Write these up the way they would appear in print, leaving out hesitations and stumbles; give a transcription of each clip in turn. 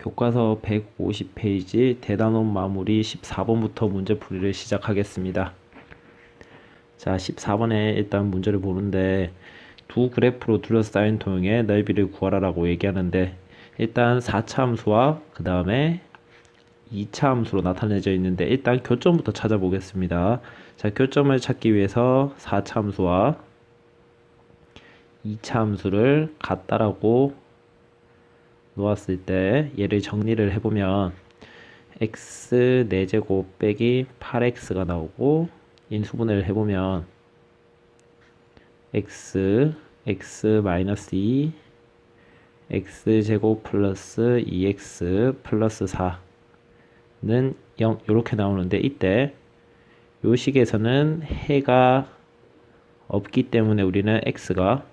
교과서 150페이지 대단원 마무리 14번부터 문제풀이를 시작하겠습니다. 자, 14번에 일단 문제를 보는데 두 그래프로 둘러싸인 도형의 넓이를 구하라라고 얘기하는데 일단 4차 함수와 그 다음에 2차 함수로 나타내져 있는데 일단 교점부터 찾아보겠습니다. 자, 교점을 찾기 위해서 4차 함수와 2차 함수를 같다라고 놓았을 때 얘를 정리를 해보면 x 4제곱 빼기 8x가 나오고 인수분해를 해보면 x 2 x제곱 플러스 2x 플러스 4는 0 이렇게 나오는데 이때 요 식에서는 해가 없기 때문에 우리는 x가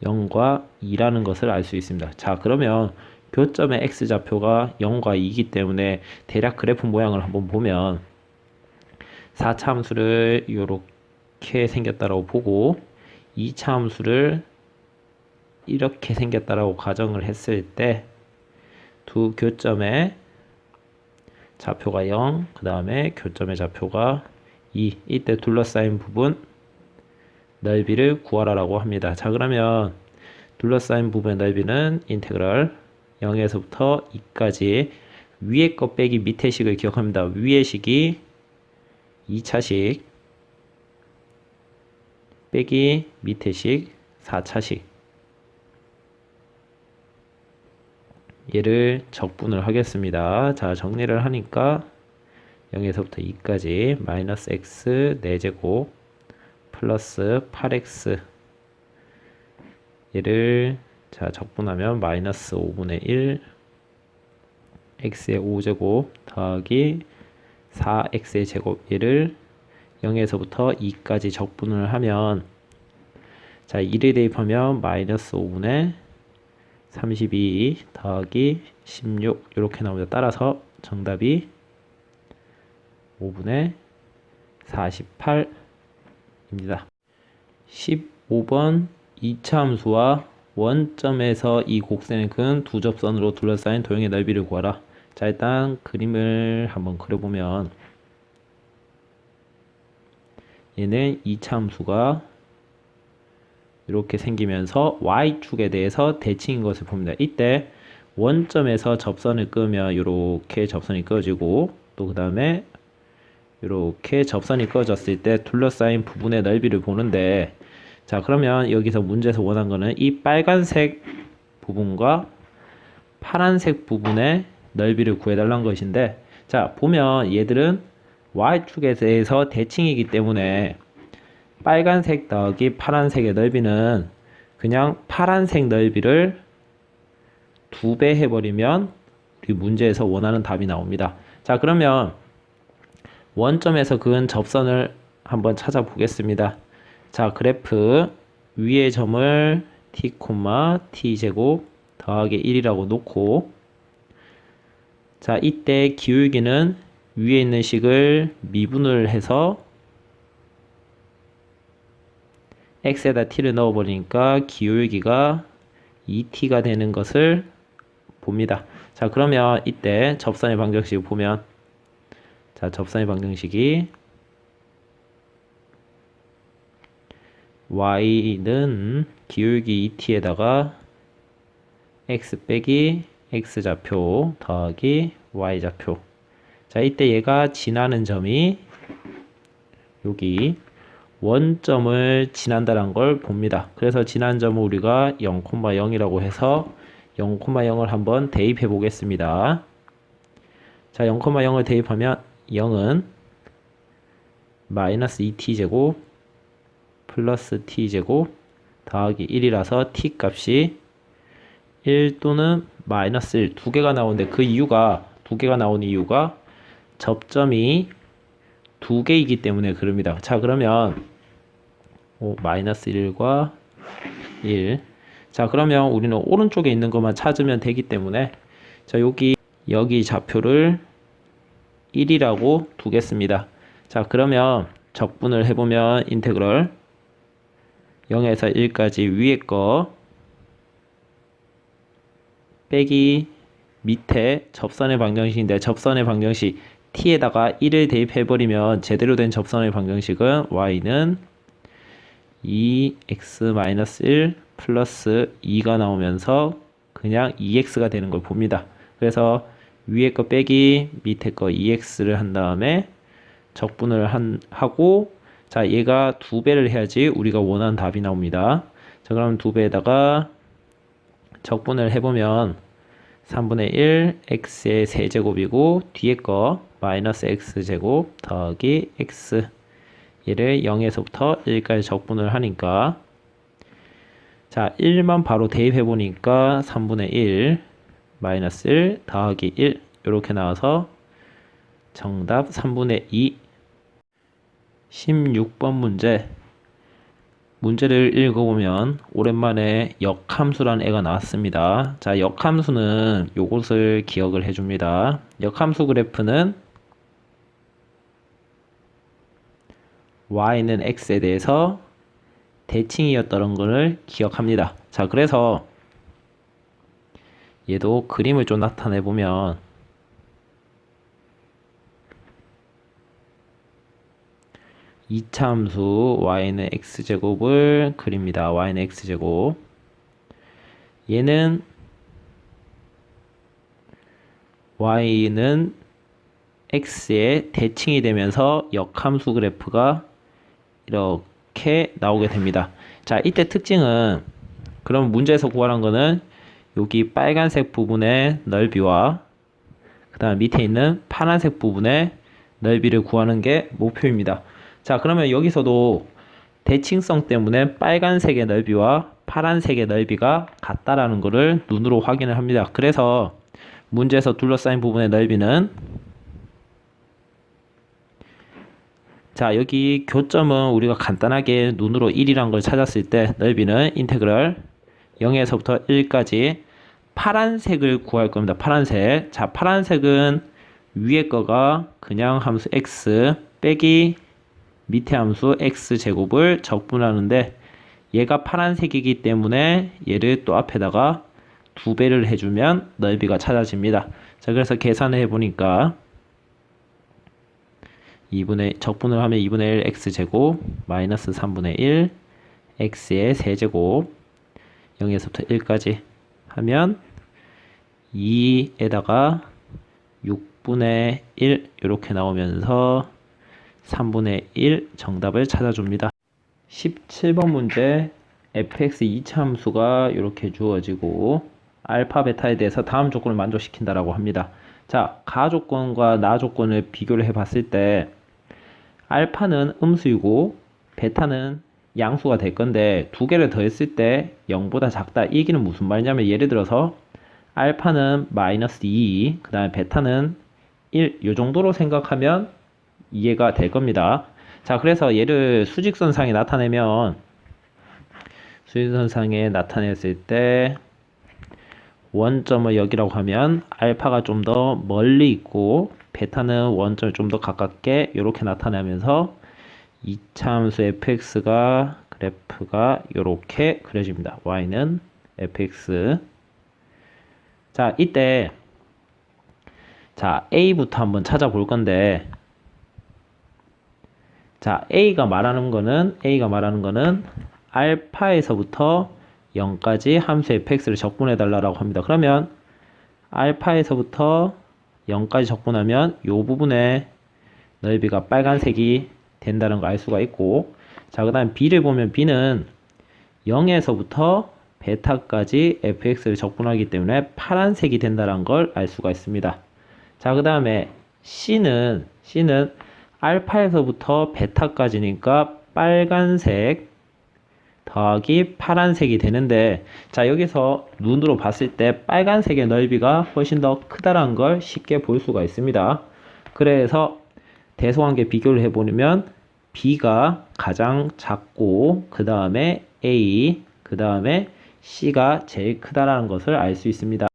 0과 2라는 것을 알 수 있습니다. 자, 그러면 교점의 x좌표가 0과 2이기 때문에 대략 그래프 모양을 한번 보면 4차 함수를 이렇게 생겼다라고 보고 2차 함수를 이렇게 생겼다라고 가정을 했을 때 두 교점의 좌표가 0, 그 다음에 교점의 좌표가 2, 이때 둘러싸인 부분 넓이를 구하라라고 합니다. 자, 그러면 둘러싸인 부분의 넓이는 인테그럴 0에서부터 2까지 위에 거 빼기 밑에 식을 기억합니다. 위에 식이 2차식 빼기 밑에 식 4차식 얘를 적분을 하겠습니다. 자, 정리를 하니까 0에서부터 2까지 마이너스 x 4제곱 플러스 8x 얘를 자 적분하면 마이너스 5분의 1 x의 5제곱 더하기 4x의 제곱 얘를 0에서부터 2까지 적분을 하면 자 1을 대입하면 마이너스 5분의 32 더하기 16 이렇게 나옵니다. 따라서 정답이 5분의 48입니다. 15번 2차 함수와 원점에서 이 곡선을 그은 두 접선으로 둘러싸인 도형의 넓이를 구하라. 자, 일단 그림을 한번 그려보면 얘는 2차 함수가 이렇게 생기면서 y축에 대해서 대칭인 것을 봅니다. 이때 원점에서 접선을 끄면 이렇게 접선이 끄어지고 또 그 다음에 이렇게 접선이 끄어졌을 때 둘러싸인 부분의 넓이를 보는데 자, 그러면 여기서 문제에서 원한 거는 이 빨간색 부분과 파란색 부분의 넓이를 구해달라는 것인데 자, 보면 얘들은 y축에 대해서 대칭이기 때문에 빨간색 더하기 파란색의 넓이는 그냥 파란색 넓이를 2배 해버리면 우리 문제에서 원하는 답이 나옵니다. 자, 그러면 원점에서 그은 접선을 한번 찾아보겠습니다. 자, 그래프 위의 점을 t, t제곱 더하기 1이라고 놓고 자, 이때 기울기는 위에 있는 식을 미분을 해서 x에다 t를 넣어버리니까 기울기가 2t가 되는 것을 봅니다. 자, 그러면 이때 접선의 방정식을 보면 자, 접선의 방정식이 y는 기울기 2t에다가 x 빼기 x좌표 더하기 y좌표 자, 이때 얘가 지나는 점이 여기 원점을 지난다는 걸 봅니다. 그래서 지난 점을 우리가 0,0이라고 해서 0,0을 한번 대입해 보겠습니다. 자, 0,0을 대입하면 0은 마이너스 2t제곱 플러스 t제곱 더하기 1이라서 t 값이 1 또는 마이너스 1 두 개가 나오는데 그 이유가 두 개가 나오는 이유가 접점이 두 개이기 때문에 그럽니다. 자, 그러면 마이너스 1과 1 자, 그러면 우리는 오른쪽에 있는 것만 찾으면 되기 때문에 자, 여기 좌표를 1이라고 두겠습니다. 자, 그러면 적분을 해보면 인테그럴 0에서 1까지 위에 거 빼기 밑에 접선의 방정식인데 접선의 방정식 t에다가 1을 대입해버리면 제대로 된 접선의 방정식은 y는 2x-1 플러스 2가 나오면서 그냥 2x가 되는 걸 봅니다. 그래서 위에 거 빼기 밑에 거 2x를 한 다음에 적분을 하고 자 얘가 2배를 해야지 우리가 원하는 답이 나옵니다. 자 그럼 2배에다가 적분을 해보면 3분의 1 x의 세제곱이고 뒤에 거 마이너스 x제곱 더하기 x 얘를 0에서부터 1까지 적분을 하니까 자 1만 바로 대입해보니까 3분의 1 마이너스 1 더하기 1 이렇게 나와서 정답 3분의 2 16번 문제를 읽어보면 오랜만에 역함수라는 애가 나왔습니다. 자, 역함수는 요것을 기억을 해줍니다. 역함수 그래프는 y는 x에 대해서 대칭이었던 것을 기억합니다. 자, 그래서 얘도 그림을 좀 나타내보면 이차함수 y는 x제곱을 그립니다. y는 x제곱 얘는 y는 x에 대칭이 되면서 역함수 그래프가 이렇게 나오게 됩니다. 자 이때 특징은 그럼 문제에서 구하란 거는 여기 빨간색 부분의 넓이와 그 다음 밑에 있는 파란색 부분의 넓이를 구하는 게 목표입니다. 자 그러면 여기서도 대칭성 때문에 빨간색의 넓이와 파란색의 넓이가 같다라는 것을 눈으로 확인을 합니다. 그래서 문제에서 둘러싸인 부분의 넓이는 자 여기 교점은 우리가 간단하게 눈으로 1이란 걸 찾았을 때 넓이는 인테그럴 0에서부터 1까지 파란색을 구할 겁니다. 파란색. 자 파란색은 위에 거가 그냥 함수 x 빼기 밑에 함수 x제곱을 적분하는데 얘가 파란색이기 때문에 얘를 또 앞에다가 2배를 해주면 넓이가 찾아집니다. 자 그래서 계산을 해보니까 적분을 하면 2분의 1 x제곱 마이너스 3분의 1 x의 세제곱 0에서부터 1까지 하면 2에다가 6분의 1 이렇게 나오면서 3분의 1 정답을 찾아줍니다. 17번 문제 fx 2차 함수가 이렇게 주어지고 알파 베타에 대해서 다음 조건을 만족시킨다라고 합니다. 자, 가 조건과 나 조건을 비교를 해봤을 때 알파는 음수이고 베타는 양수가 될 건데 두 개를 더했을 때 0보다 작다. 이 얘기는 무슨 말이냐면 예를 들어서 알파는 마이너스 2, 그 다음에 베타는 1, 이 정도로 생각하면 이해가 될 겁니다. 자, 그래서 얘를 수직선상에 나타내면 수직선상에 나타냈을 때 원점을 여기라고 하면 알파가 좀 더 멀리 있고 베타는 원점을 좀 더 가깝게 이렇게 나타내면서 2차 함수 fx가 그래프가 이렇게 그려집니다. y는 fx. 자, 이때 자 a부터 한번 찾아볼 건데 자 A가 말하는 거는 알파에서부터 0까지 함수 fx를 적분해 달라고 합니다. 그러면 알파에서부터 0까지 적분하면 이 부분의 넓이가 빨간색이 된다는 걸 알 수가 있고 자 그 다음 b를 보면 b는 0에서부터 베타까지 fx를 적분하기 때문에 파란색이 된다는 걸 알 수가 있습니다. 자 그 다음에 c는 알파에서부터 베타까지니까 빨간색 더하기 파란색이 되는데 자 여기서 눈으로 봤을 때 빨간색의 넓이가 훨씬 더 크다는 걸 쉽게 볼 수가 있습니다. 그래서 대소관계 비교를 해보면 B가 가장 작고 그 다음에 A 그 다음에 C가 제일 크다라는 것을 알 수 있습니다.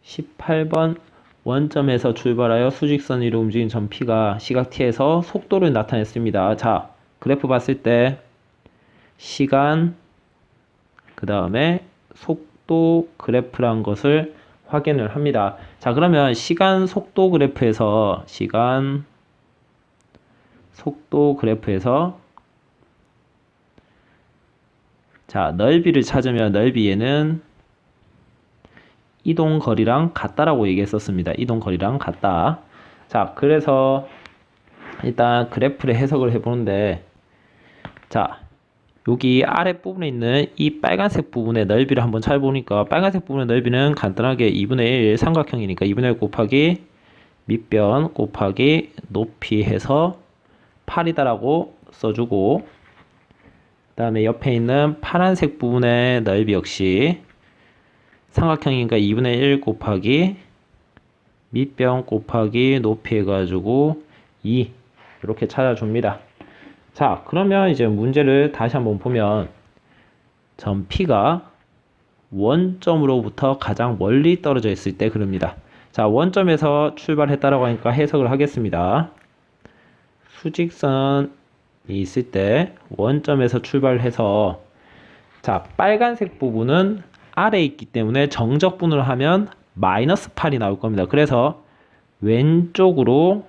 18번 원점에서 출발하여 수직선 위로 움직인 점 P가 시각 T에서 속도를 나타냈습니다. 자, 그래프 봤을 때 시간 그 다음에 속도 그래프란 것을 확인을 합니다. 자, 그러면 시간 속도 그래프에서 자, 넓이를 찾으면 넓이에는 이동 거리랑 같다라고 얘기했었습니다. 이동 거리랑 같다. 자, 그래서 일단 그래프를 해석을 해보는데, 자, 여기 아랫부분에 있는 이 빨간색 부분의 넓이를 한번 찾아보니까 빨간색 부분의 넓이는 간단하게 2분의 1 삼각형이니까 2분의 1 곱하기 밑변 곱하기 높이 해서 8이다라고 써주고, 그 다음에 옆에 있는 파란색 부분의 넓이 역시 삼각형이니까 2분의 1 곱하기 밑변 곱하기 높이 해가지고 2 이렇게 찾아줍니다. 자, 그러면 이제 문제를 다시 한번 보면 점 P가 원점으로부터 가장 멀리 떨어져 있을 때 그럽니다. 자, 원점에서 출발했다라고 하니까 해석을 하겠습니다. 수직선이 있을 때 원점에서 출발해서, 자, 빨간색 부분은 아래에 있기 때문에 정적분을 하면 마이너스 8이 나올 겁니다. 그래서 왼쪽으로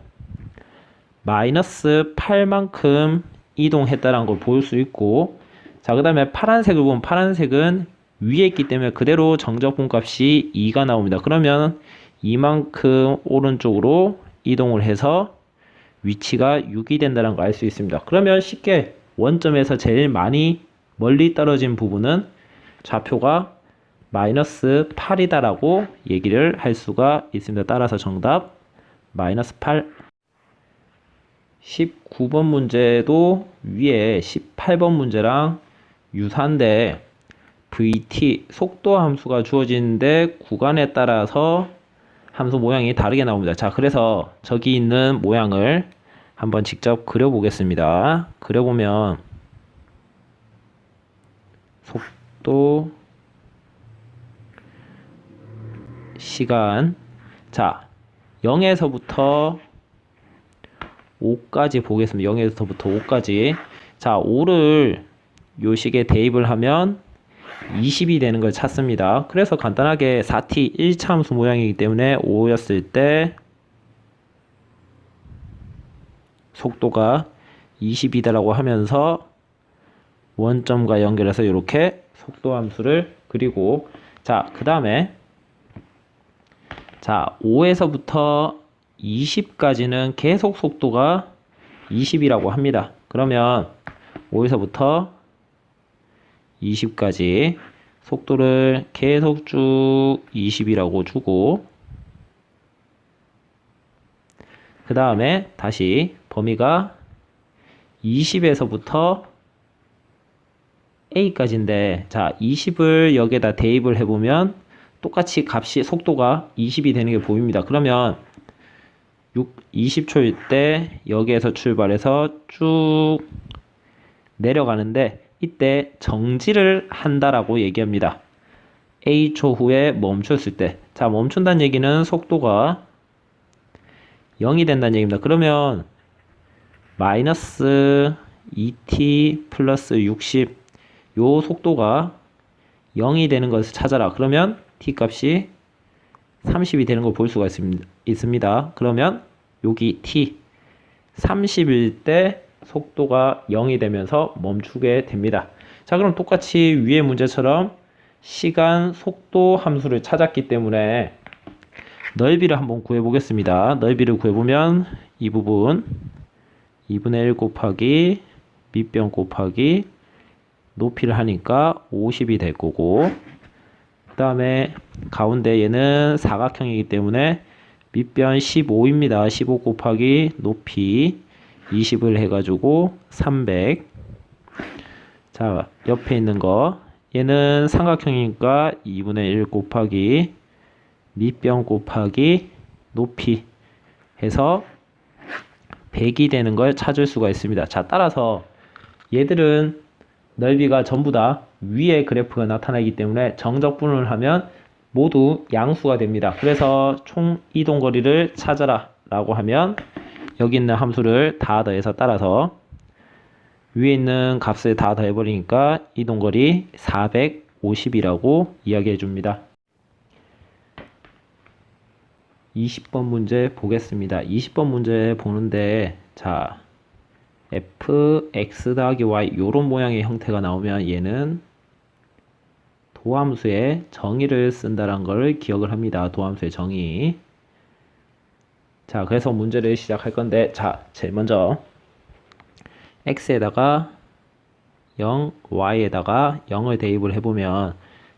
마이너스 8만큼 이동했다는 걸 볼 수 있고, 자, 그 다음에 파란색을 보면 파란색은 위에 있기 때문에 그대로 정적분 값이 2가 나옵니다. 그러면 이만큼 오른쪽으로 이동을 해서 위치가 6이 된다는 걸 알 수 있습니다. 그러면 쉽게 원점에서 제일 많이 멀리 떨어진 부분은 좌표가 마이너스 8이다라고 얘기를 할 수가 있습니다. 따라서 정답 마이너스 8. 19번 문제도 위에 18번 문제랑 유사한데 VT 속도 함수가 주어지는데 구간에 따라서 함수 모양이 다르게 나옵니다. 자, 그래서 저기 있는 모양을 한번 직접 그려보겠습니다. 그려보면 속도, 시간, 자, 0에서부터 5까지 보겠습니다. 0에서부터 5까지. 자, 5를 요 식에 대입을 하면 20이 되는 걸 찾습니다. 그래서 간단하게 4t 1차 함수 모양이기 때문에 5였을 때 속도가 20이다라고 하면서 원점과 연결해서 이렇게 속도 함수를 그리고, 자, 그 다음에 자, 5에서부터 20까지는 계속 속도가 20이라고 합니다. 그러면 5에서부터 20까지 속도를 계속 쭉 20이라고 주고, 그 다음에 다시 범위가 20에서부터 A까지인데, 자, 20을 여기에다 대입을 해보면 똑같이 값이 속도가 20이 되는 게 보입니다. 그러면 20초일 때 여기에서 출발해서 쭉 내려가는데 이때 정지를 한다라고 얘기합니다. A초 후에 멈췄을 때. 자, 멈춘다는 얘기는 속도가 0이 된다는 얘기입니다. 그러면 마이너스 2t 플러스 60 요 속도가 0이 되는 것을 찾아라. 그러면 t 값이 30이 되는 걸 볼 수가 있습니다. 그러면 여기 t 30일 때 속도가 0이 되면서 멈추게 됩니다. 자, 그럼 똑같이 위의 문제처럼 시간, 속도 함수를 찾았기 때문에 넓이를 한번 구해보겠습니다. 넓이를 구해보면 이 부분 2분의 1 곱하기 밑변 곱하기 높이를 하니까 50이 될 거고, 그 다음에 가운데 얘는 사각형이기 때문에 밑변 15입니다. 15 곱하기 높이 20을 해가지고 300. 자, 옆에 있는 거 얘는 삼각형이니까 2분의 1 곱하기 밑변 곱하기 높이 해서 100이 되는 걸 찾을 수가 있습니다. 자, 따라서 얘들은 넓이가 전부 다 위에 그래프가 나타나기 때문에 정적분을 하면 모두 양수가 됩니다. 그래서 총 이동거리를 찾아라 라고 하면 여기 있는 함수를 다 더해서 따라서 위에 있는 값을 다 더해버리니까 이동거리 450이라고 이야기해 줍니다. 20번 문제 보겠습니다. 20번 문제 보는데, 자, fx 더하기 y 요런 모양의 형태가 나오면 얘는 도함수의 정의를 쓴다는 걸 기억을 합니다. 도함수의 정의. 자, 그래서 문제를 시작할 건데, 자, 제일 먼저 x에다가 0, y에다가 0을 대입을 해보면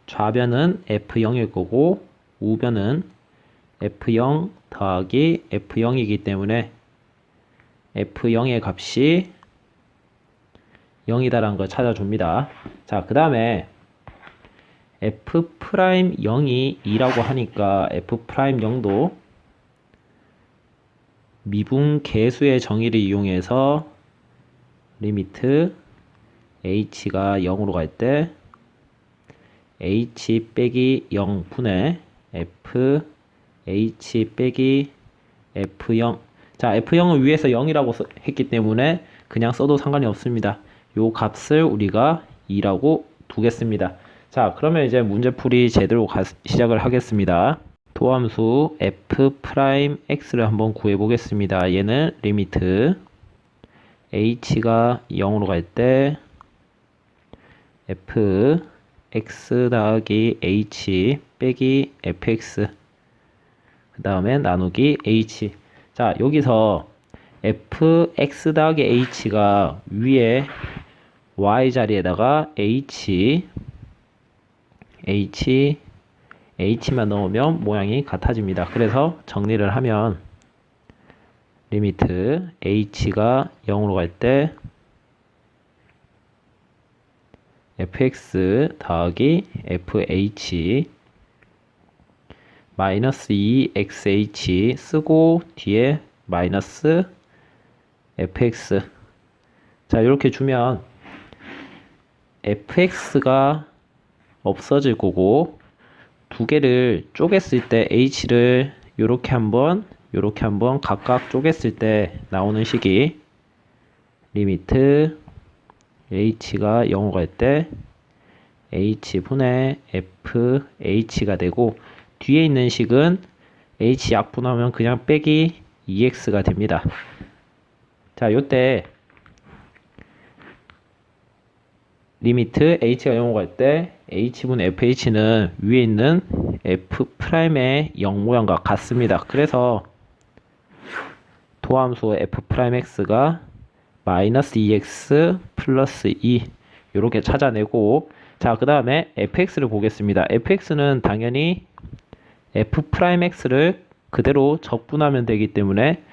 좌변은 f0일 거고 우변은 f0 더하기 f0이기 때문에 f0의 값이 0이다라는 걸 찾아줍니다. 자, 그 다음에 f'0이 2라고 하니까 f'0도 미분 계수의 정의를 이용해서 리미트 h가 0으로 갈 때 h 빼기 0분의 f h 빼기 f0. 자, f0은 위에서 0이라고 했기 때문에 그냥 써도 상관이 없습니다. 요 값을 우리가 2라고 두겠습니다. 자, 그러면 이제 문제풀이 제대로 시작을 하겠습니다. 도함수 f'x를 한번 구해 보겠습니다. 얘는 리미트 h가 0으로 갈 때 f x 더하기 h 빼기 fx 그 다음에 나누기 h. 자, 여기서 fx 더하기 h가 위에 y 자리에다가 h만 넣으면 모양이 같아집니다. 그래서 정리를 하면 리미트 h가 0으로 갈 때 fx 더하기 fh 마이너스 2xh 쓰고 뒤에 마이너스 fx. 자, 이렇게 주면 fx가 없어질 거고 두 개를 쪼갰을 때 h를 요렇게 한번 각각 쪼갰을 때 나오는 식이 리미트 h가 0으로 갈 때 h분의 fh가 되고 뒤에 있는 식은 h 약분하면 그냥 빼기 2x가 됩니다. 자, 요때 리미트 h가 0으로 갈 때 h분의 fh는 위에 있는 f'의 0 모양과 같습니다. 그래서 도함수 f'x가 마이너스 2x 플러스 2 이렇게 찾아내고, 자, 그 다음에 fx를 보겠습니다. fx는 당연히 f'x를 그대로 적분하면 되기 때문에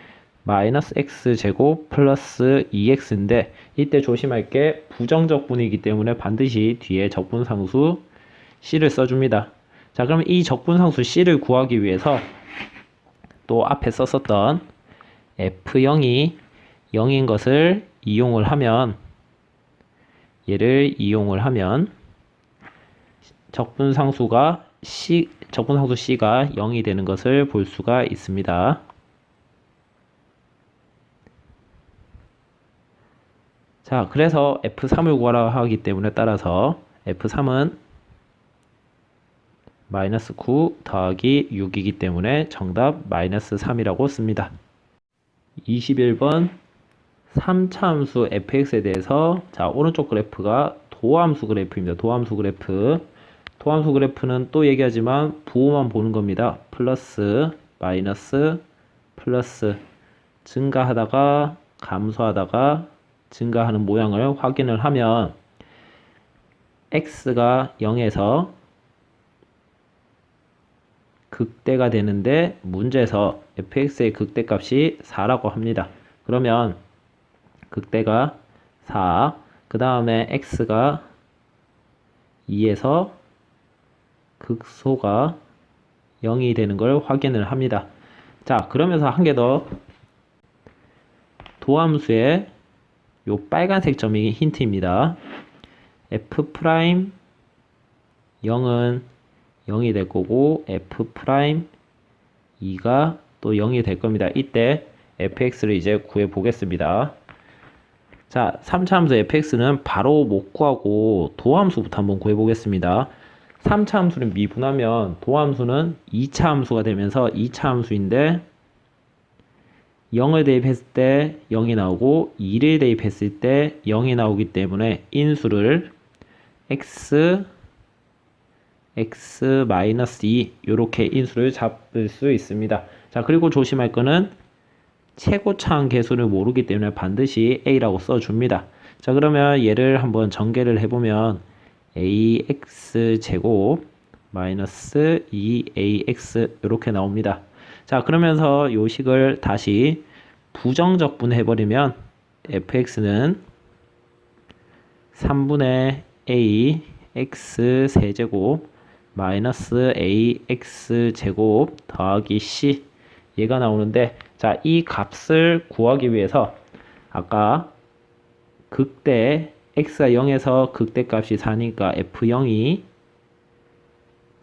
마이너스 x제곱 플러스 2x인데 이때 조심할 게 부정적분이기 때문에 반드시 뒤에 적분상수 c를 써줍니다. 자, 그럼 이 적분상수 c를 구하기 위해서 또 앞에 썼었던 f0이 0인 것을 이용을 하면 얘를 이용을 하면 적분상수가 적분상수 c가 0이 되는 것을 볼 수가 있습니다. 자, 그래서 f3을 구하라 하기 때문에 따라서 f3은 마이너스 9 더하기 6이기 때문에 정답 마이너스 3이라고 씁니다. 21번 3차 함수 fx에 대해서, 자, 오른쪽 그래프가 도함수 그래프입니다. 도함수 그래프. 도함수 그래프는 또 얘기하지만 부호만 보는 겁니다. 플러스, 마이너스, 플러스 증가하다가 감소하다가 증가하는 모양을 확인을 하면 x가 0에서 극대가 되는데 문제에서 fx의 극대값이 4라고 합니다. 그러면 극대가 4, 그 다음에 x가 2에서 극소가 0이 되는 걸 확인을 합니다. 자, 그러면서 한 개 더, 도함수의 요 빨간색 점이 힌트입니다. f'0은 0이 될 거고 f'2가 또 0이 될 겁니다. 이때 fx를 이제 구해 보겠습니다. 자, 3차 함수 fx는 바로 못 구하고 도함수부터 한번 구해 보겠습니다. 3차 함수를 미분하면 도함수는 2차 함수가 되면서 2차 함수인데 0을 대입했을 때 0이 나오고 2를 대입했을 때 0이 나오기 때문에 인수를 x, x-2 이렇게 인수를 잡을 수 있습니다. 자, 그리고 조심할 거는 최고차항 계수를 모르기 때문에 반드시 a라고 써줍니다. 자, 그러면 얘를 한번 전개를 해보면 ax제곱 마이너스 2ax 이렇게 나옵니다. 자, 그러면서 요식을 다시 부정적분 해버리면 fx는 3분의 a x 세제곱 마이너스 ax 제곱 더하기 c 얘가 나오는데, 자, 이 값을 구하기 위해서 아까 극대 x가 0에서 극대값이 4니까 f0이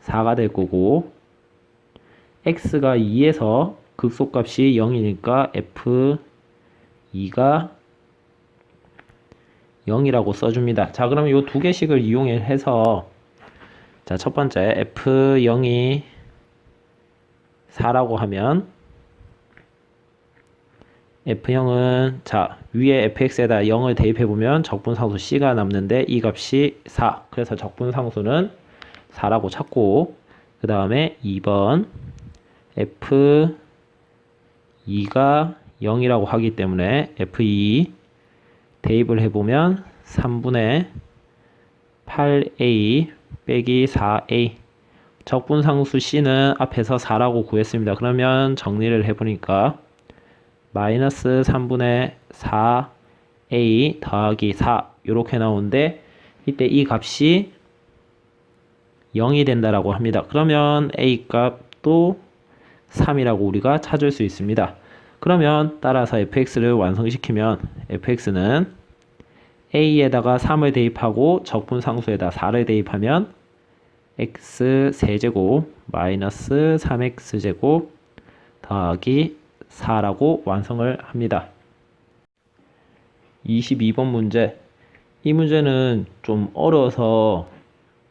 4가 될 거고, x가 2에서 극소값이 0이니까 f2가 0이라고 써줍니다. 자, 그러면 이 두 개씩을 이용해서, 자, 첫 번째 f0이 4라고 하면 f0은, 자, 위에 fx에다 0을 대입해보면 적분상수 c가 남는데 이 값이 4. 그래서 적분상수는 4라고 찾고, 그 다음에 2번 f2가 0이라고 하기 때문에 f2 대입을 해보면 3분의 8a 빼기 4a, 적분상수 c는 앞에서 4라고 구했습니다. 그러면 정리를 해보니까 마이너스 3분의 4a 더하기 4 이렇게 나오는데, 이때 이 값이 0이 된다라고 합니다. 그러면 a 값도 3이라고 우리가 찾을 수 있습니다. 그러면 따라서 fx를 완성시키면 fx는 a에다가 3을 대입하고 적분상수에다 4를 대입하면 x 세제곱 마이너스 3x제곱 더하기 4라고 완성을 합니다. 22번 문제. 이 문제는 좀 어려워서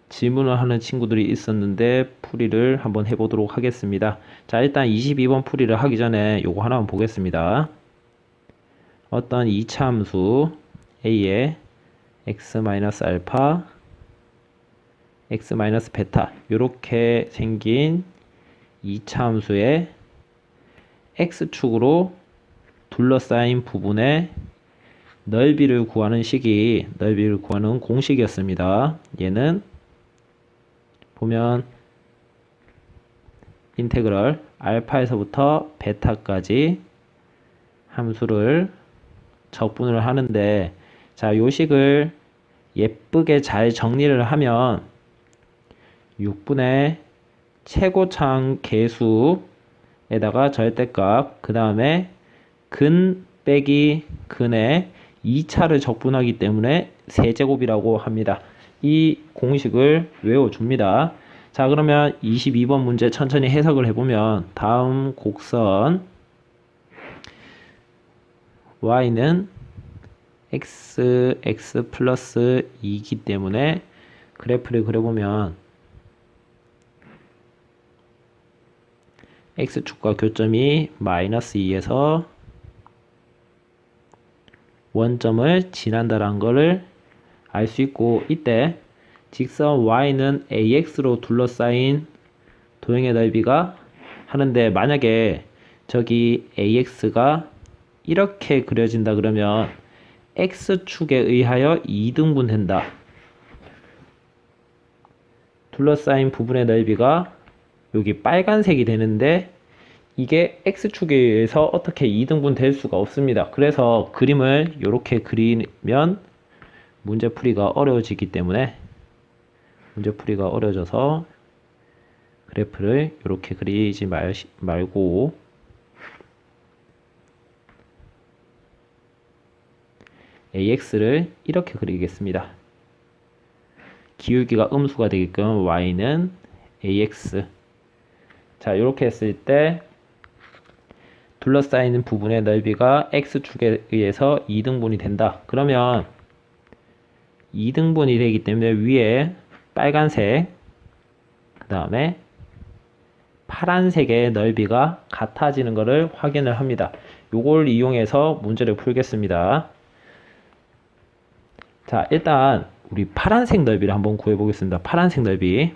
질문을 하는 친구들이 있었는데 풀이를 한번 해보도록 하겠습니다. 자, 일단 22번 풀이를 하기 전에 요거 하나만 보겠습니다. 어떤 2차 함수 a의 x-알파, x-베타 요렇게 생긴 2차 함수의 x축으로 둘러싸인 부분의 넓이를 구하는 넓이를 구하는 공식이었습니다. 얘는 보면 인테그럴 알파에서부터 베타까지 함수를 적분을 하는데, 자, 요식을 예쁘게 잘 정리를 하면 6분의 최고차항 계수에다가 절대값, 그 다음에 근 빼기 근의 2차를 적분하기 때문에 세제곱이라고 합니다. 이 공식을 외워줍니다. 자, 그러면 22번 문제 천천히 해석을 해보면 다음 곡선 y는 x 플러스 2이기 때문에 그래프를 그려보면 x축과 교점이 마이너스 2에서 원점을 지난다라는 것을 알 수 있고, 이때 직선 y는 ax로 둘러싸인 도형의 넓이가 하는데, 만약에 저기 ax가 이렇게 그려진다 그러면 x축에 의하여 2등분 된다. 둘러싸인 부분의 넓이가 여기 빨간색이 되는데 이게 x축에 의해서 어떻게 2등분 될 수가 없습니다. 그래서 그림을 이렇게 그리면 문제풀이가 어려워지기 때문에 문제풀이가 어려워져서 그래프를 이렇게 그리지 말고 ax를 이렇게 그리겠습니다. 기울기가 음수가 되게끔 y는 ax. 자, 이렇게 했을 때 둘러싸이는 부분의 넓이가 x축에 의해서 2등분이 된다. 그러면 2등분이 되기 때문에 위에 빨간색 다음에 파란색의 넓이가 같아지는 것을 확인을 합니다. 요걸 이용해서 문제를 풀겠습니다. 자, 일단 우리 파란색 넓이를 한번 구해 보겠습니다. 파란색 넓이.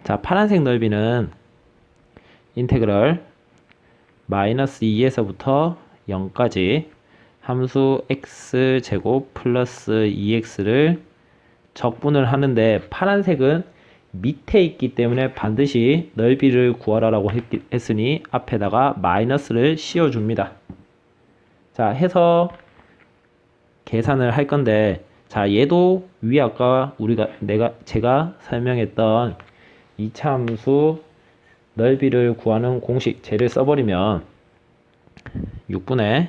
자, 파란색 넓이는 인테그럴 마이너스 2에서부터 0까지 함수 x제곱 플러스 2x를 적분을 하는데, 파란색은 밑에 있기 때문에 반드시 넓이를 구하라고 했으니 앞에다가 마이너스를 씌워줍니다. 자, 해서 계산을 할 건데, 자, 얘도 위에 아까 제가 설명했던 2차 함수 넓이를 구하는 공식 쟤를 써버리면 6분의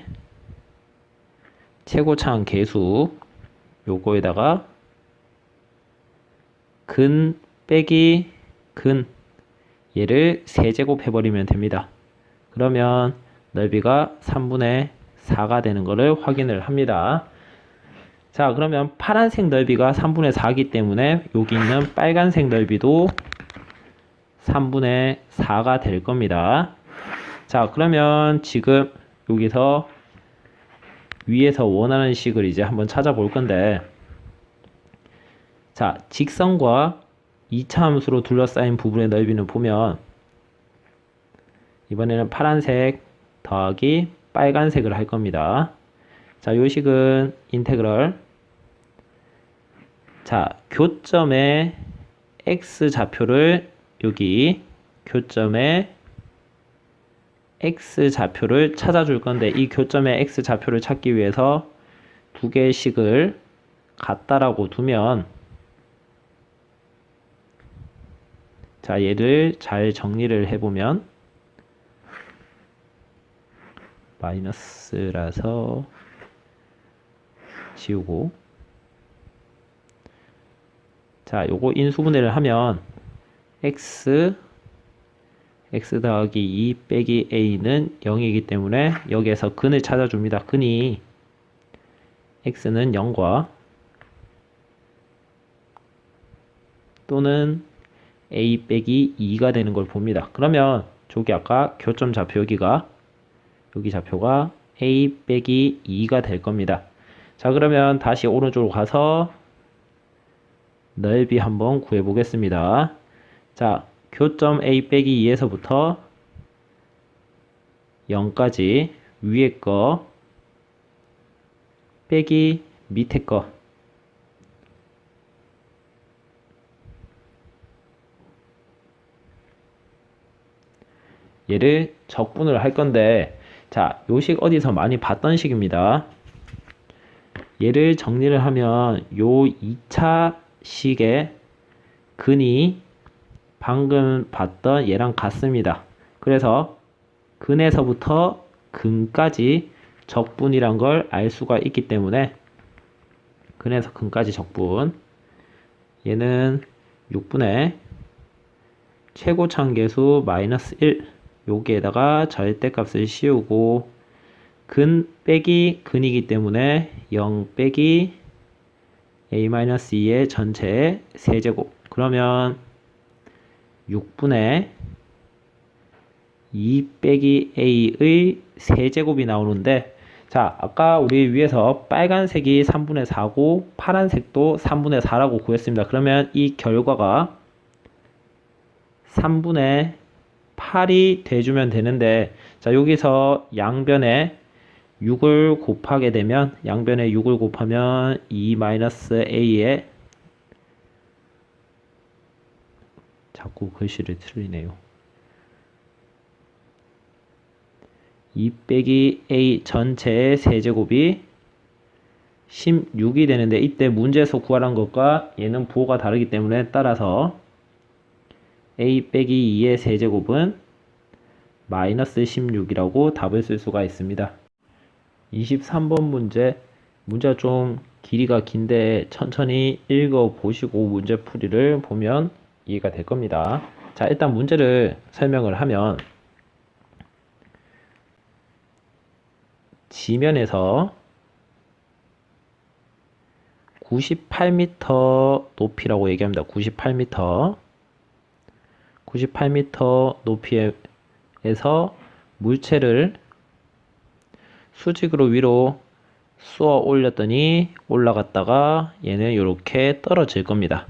최고차항 계수 요거에다가 근 빼기 근 얘를 세제곱 해버리면 됩니다. 그러면 넓이가 3분의 4가 되는 것을 확인을 합니다. 자, 그러면 파란색 넓이가 3분의 4이기 때문에 여기 있는 빨간색 넓이도 3분의 4가 될 겁니다. 자, 그러면 지금 여기서 위에서 원하는 식을 이제 한번 찾아볼 건데, 자, 직선과 2차 함수로 둘러싸인 부분의 넓이는 보면 이번에는 파란색 더하기 빨간색을 할 겁니다. 자, 요 식은 인테그럴, 자, 교점의 x좌표를 여기 교점의 x좌표를 찾아줄 건데, 이 교점의 x좌표를 찾기 위해서 두 개의 식을 같다라고 두면, 자, 얘를 잘 정리를 해보면 마이너스라서 지우고, 자, 요거 인수분해를 하면 x 더하기 2 빼기 a는 0이기 때문에 여기에서 근을 찾아줍니다. 근이 x는 0과 또는 a 빼기 2가 되는 걸 봅니다. 그러면 저기 아까 교점 좌표 여기 좌표가 a 빼기 2가 될 겁니다. 자, 그러면 다시 오른쪽으로 가서 넓이 한번 구해 보겠습니다. 자, 교점 a 빼기 2에서부터 0까지 위에 거 빼기 밑에 거, 얘를 적분을 할 건데, 자, 요 식 어디서 많이 봤던 식입니다. 얘를 정리를 하면 요 2차 식의 근이 방금 봤던 얘랑 같습니다. 그래서 근에서부터 근까지 적분이란 걸 알 수가 있기 때문에 근에서 근까지 적분, 얘는 6분의 최고차항계수 마이너스 1, 여기에다가 절대값을 씌우고 근 빼기 근이기 때문에 0 빼기 a-2의 전체 세제곱, 그러면 6분의 2 빼기 a의 세제곱이 나오는데, 자, 아까 우리 위에서 빨간색이 3분의 4고 파란색도 3분의 4라고 구했습니다. 그러면 이 결과가 3분의 8이 돼주면 되는데, 자, 여기서 양변에 6을 곱하게 되면, 양변에 6을 곱하면 2-a에, 자꾸 글씨를 틀리네요. 2 빼기 a 전체의 세제곱이 16이 되는데, 이때 문제에서 구하란 것과 얘는 부호가 다르기 때문에 따라서 a 빼기 2의 세제곱은 마이너스 16이라고 답을 쓸 수가 있습니다. 23번 문제가 좀 길이가 긴데 천천히 읽어보시고 문제 풀이를 보면 이해가 될 겁니다. 자, 일단 문제를 설명을 하면, 지면에서 98m 높이라고 얘기합니다. 98m. 98m 높이에서 물체를 수직으로 위로 쏘아 올렸더니 올라갔다가 얘는 이렇게 떨어질 겁니다.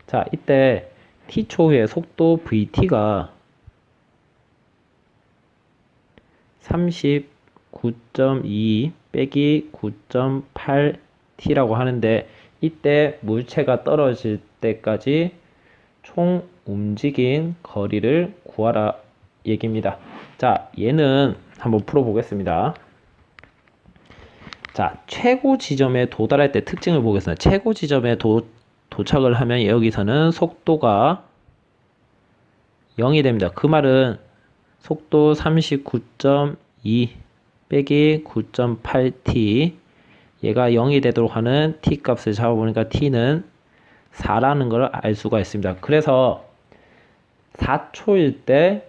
자, 이때 t초의 속도 vt가 39.2 빼기 9.8t라고 하는데 이때 물체가 떨어질 때까지 총 움직인 거리를 구하라 얘기입니다. 자, 얘는 한번 풀어보겠습니다. 자, 최고 지점에 도달할 때 특징을 보겠습니다. 최고 지점에 도착을 하면 여기서는 속도가 0이 됩니다. 그 말은 속도 39.2 빼기 9.8t 얘가 0이 되도록 하는 t 값을 잡아보니까 t는 4라는 걸 알 수가 있습니다. 그래서 4초일 때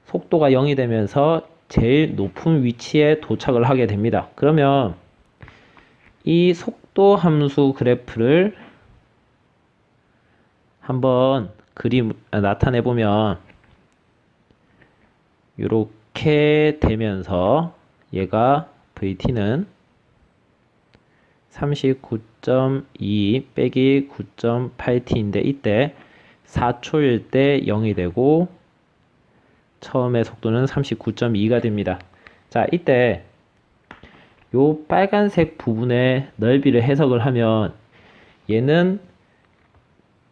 속도가 0이 되면서 제일 높은 위치에 도착을 하게 됩니다. 그러면 이 속도 함수 그래프를 한번 나타내 보면 이렇게 되면서 얘가 vt는 39.2 빼기 9.8t인데 이때 4초일 때 0이 되고 처음에 속도는 39.2가 됩니다. 자, 이때 요 빨간색 부분의 넓이를 해석을 하면 얘는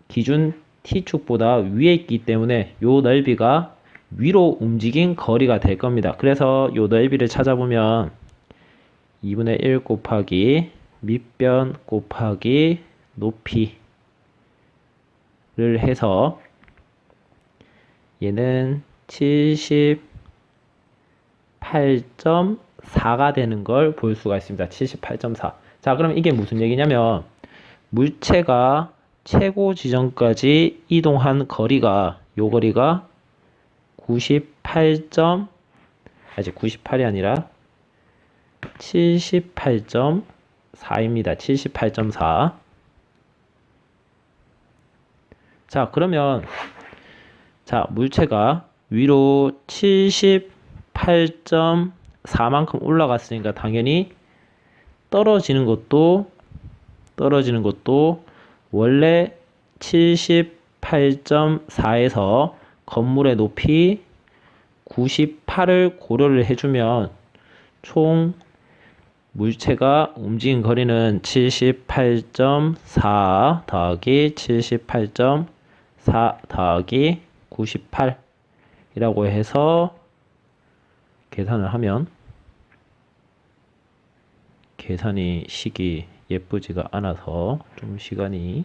기준 t축보다 위에 있기 때문에 요 넓이가 위로 움직인 거리가 될 겁니다. 그래서 요 넓이를 찾아보면 2분의 1 곱하기 밑변 곱하기 높이를 해서 얘는 78.4가 되는 걸 볼 수가 있습니다. 78.4. 자, 그럼 이게 무슨 얘기냐면 물체가 최고 지점까지 이동한 거리가 요 거리가 98이 아니라 78.4입니다. 78.4. 자, 그러면 자, 물체가 위로 78.4만큼 올라갔으니까 당연히 떨어지는 것도 원래 78.4에서 건물의 높이 98을 고려를 해주면 총 물체가 움직인 거리는 78.4 더하기 78.4 더하기 98이라고 해서 계산을 하면 계산이 식이 예쁘지가 않아서 좀 시간이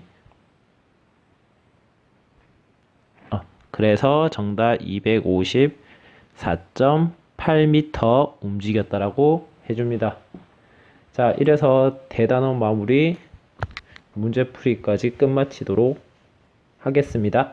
그래서 정답 254.8m 움직였다라고 해줍니다. 자, 이래서 대단원 마무리 문제풀이까지 끝마치도록 하겠습니다.